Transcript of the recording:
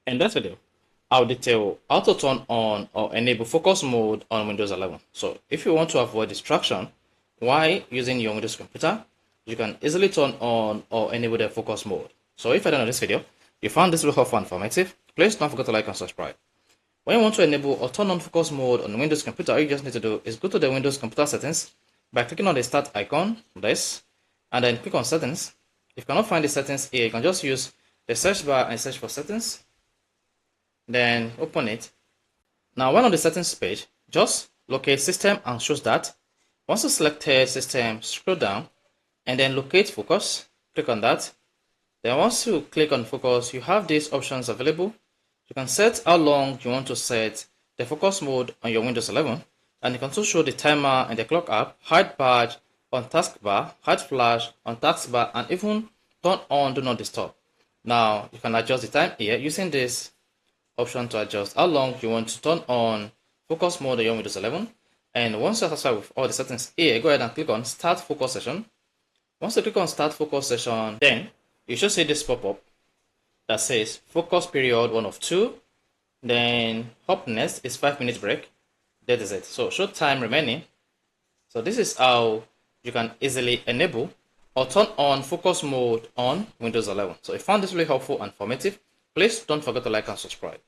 In this video, I'll detail how to turn on or enable focus mode on Windows 11. So if you want to avoid distraction while using your Windows computer, you can easily turn on or enable the focus mode. So if you're done on this video, you found this video helpful and informative, please don't forget to like and subscribe. When you want to enable or turn on focus mode on Windows computer, all you just need to do is go to the Windows computer settings by clicking on the start icon, this, and then click on settings. If you cannot find the settings here, you can just use the search bar and search for settings. Then open it. Now when on the settings page, just locate system and show that. Once you select system, scroll down and then locate focus, click on that. Then once you click on focus, you have these options available. You can set how long you want to set the focus mode on your Windows 11, and you can also show the timer and the clock app, hide badge on taskbar, hide flash on taskbar, and even turn on do not disturb. Now you can adjust the time here using this option to adjust how long you want to turn on focus mode on your Windows 11. And once you're satisfied with all the settings here, go ahead and click on start focus session. Once you click on start focus session, then you should see this pop-up that says focus period 1 of 2. Then up next is 5-minute break. That is it. So show time remaining. So this is how you can easily enable or turn on focus mode on Windows 11. So if you found this really helpful and informative, please don't forget to like and subscribe.